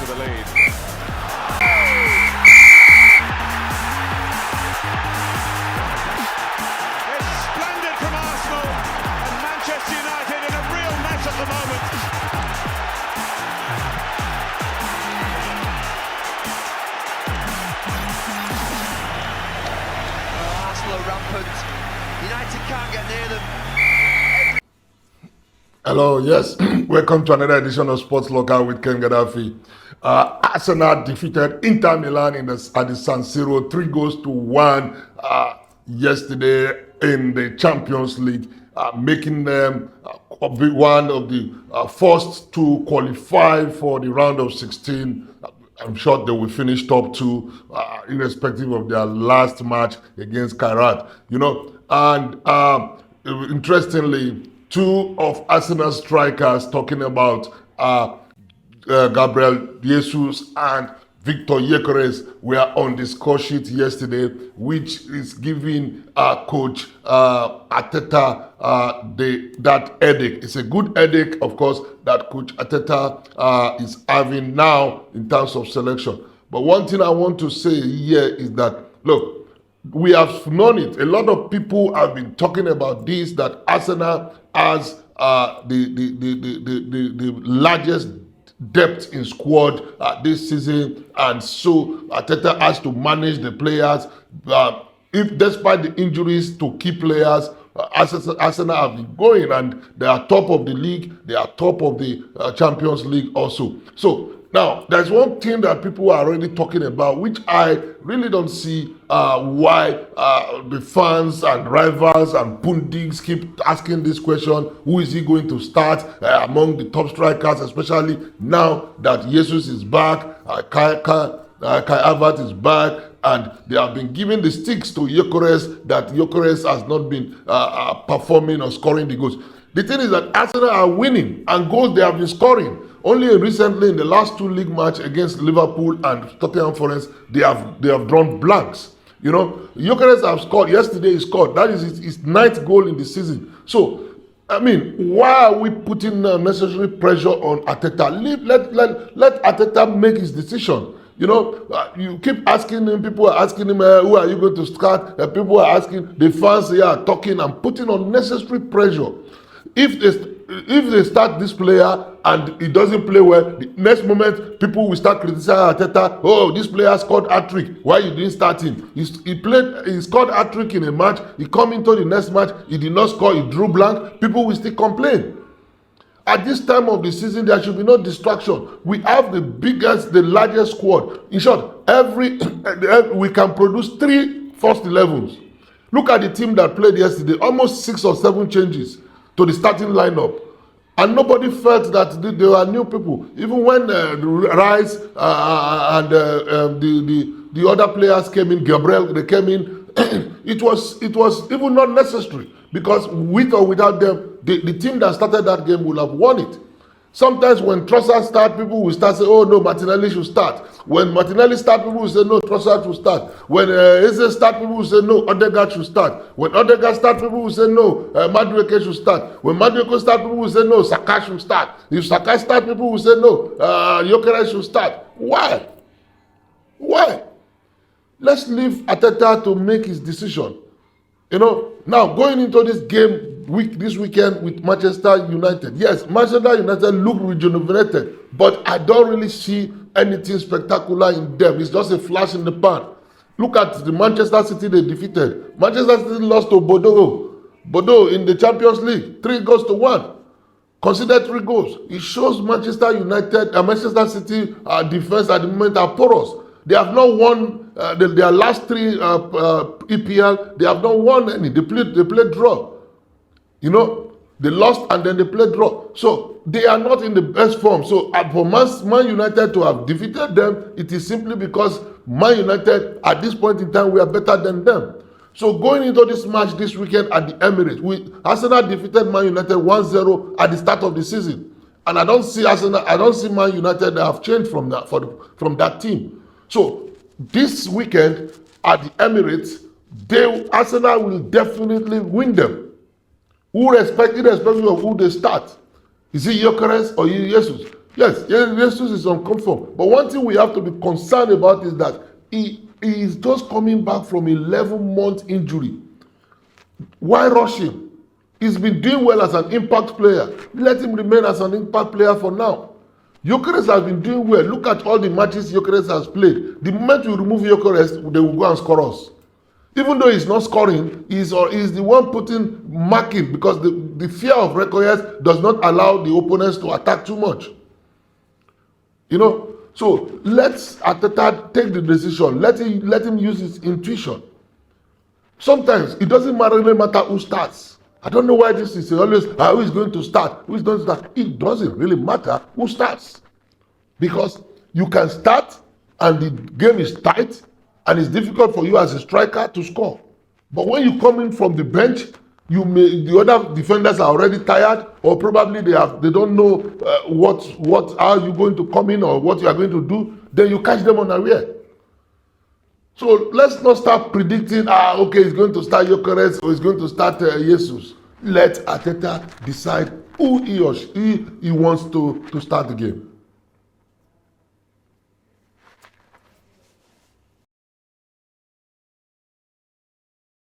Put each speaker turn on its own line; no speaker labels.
the lead. It's splendid from Arsenal, and Manchester United in a real mess at the moment.
Arsenal are rampant. United can't get near them.
Hello, yes, welcome to another edition of Sports Local with Ken Gaddafi. Arsenal defeated Inter Milan at the San Siro 3-1 yesterday in the Champions League, making them one of the first to qualify for the round of 16. I'm sure they will finish top two, irrespective of their last match against Kairat. And interestingly, two of Arsenal strikers, talking about Gabriel Jesus and Victor Gyökeres, were on the score sheet yesterday, which is giving Coach Arteta that headache. It's a good headache, of course, that Coach Arteta is having now in terms of selection. But one thing I want to say here is that, look, we have known it. A lot of people have been talking about this, that Arsenal has the largest depth in squad this season, and so Arteta has to manage the players. If despite the injuries to key players, Arsenal have been going, and they are top of the league. They are top of the Champions League also. So now, there's one thing that people are already talking about, which I really don't see why the fans and rivals and pundits keep asking this question: who is he going to start among the top strikers, especially now that Jesus is back, Kai Havertz is back, and they have been giving the sticks to Gyökeres, that Gyökeres has not been performing or scoring the goals. The thing is that Arsenal are winning, and goals they have been scoring. Only recently, in the last two league matches against Liverpool and Tottenham Forest, they have drawn blanks. Gyökeres have scored. Yesterday he scored. That is his ninth goal in the season. So, I mean, why are we putting unnecessary pressure on Arteta? Let Arteta make his decision. You keep asking him, people are asking him, who are you going to start? People are asking, the fans here are talking and putting unnecessary pressure. If they start this player and he doesn't play well, the next moment people will start criticizing Arteta. Oh, this player scored hat-trick. Why you didn't start him? He scored hat-trick in a match. He come into the next match. He did not score. He drew blank. People will still complain. At this time of the season, there should be no distraction. We have the largest squad. In short, we can produce 3 first 11s. Look at the team that played yesterday. Almost 6 or 7 changes to the starting lineup, and nobody felt that there were new people. Even when Rice and the other players came in, Gabriel, they came in, it was even not necessary, because with or without them, the team that started that game will have won it. Sometimes when Trossard start, people will start saying, oh no, Martinelli should start. When Martinelli start, people will say, no, Trossard should start. When Eze start, people will say, no, Odegaard should start. When Odegaard start, people will say, no, Madueke should start. When Madueke start, people will say, no, Saka should start. If Saka start, people will say, no, Gyökeres should start. Why? Let's leave Arteta to make his decision. Now going into this game this weekend with Manchester United. Yes, Manchester United look rejuvenated, but I don't really see anything spectacular in them. It's just a flash in the pan. Look at the Manchester City they defeated. Manchester City lost to Bordeaux in the Champions League, 3-1. Consider 3 goals. It shows Manchester United and Manchester City defense at the moment are porous. They have not won their last 3 EPL. They have not won any. They played draw. They lost and then they played draw. So they are not in the best form. So for Man United to have defeated them, it is simply because Man United at this point in time we are better than them. So going into this match this weekend at the Emirates, Arsenal defeated Man United 1-0 at the start of the season, and I don't see Man United that have changed from that team. So this weekend at the Emirates, Arsenal will definitely win them. Irrespective of who they start. Is it Gyökeres or Jesus? Yes, Jesus is on comfort. But one thing we have to be concerned about is that he is just coming back from 11-month injury. Why rush him? He's been doing well as an impact player. Let him remain as an impact player for now. Gyökeres has been doing well. Look at all the matches Gyökeres has played. The moment we remove Gyökeres, they will go and score us. Even though he's not scoring, he's the one marking, because the fear of Gyökeres does not allow the opponents to attack too much. You know, so let Arteta take the decision. Let him use his intuition. Sometimes it doesn't really matter who starts. I don't know why this is always who is going to start. Who is going to start? It doesn't really matter who starts, because you can start and the game is tight and it's difficult for you as a striker to score. But when you come in from the bench, the other defenders are already tired, or probably they don't know how you going to come in or what you are going to do. Then you catch them unaware. So let's not start predicting, okay, he's going to start Gyökeres or he's going to start Jesus. Let Arteta decide who he wants to start the game.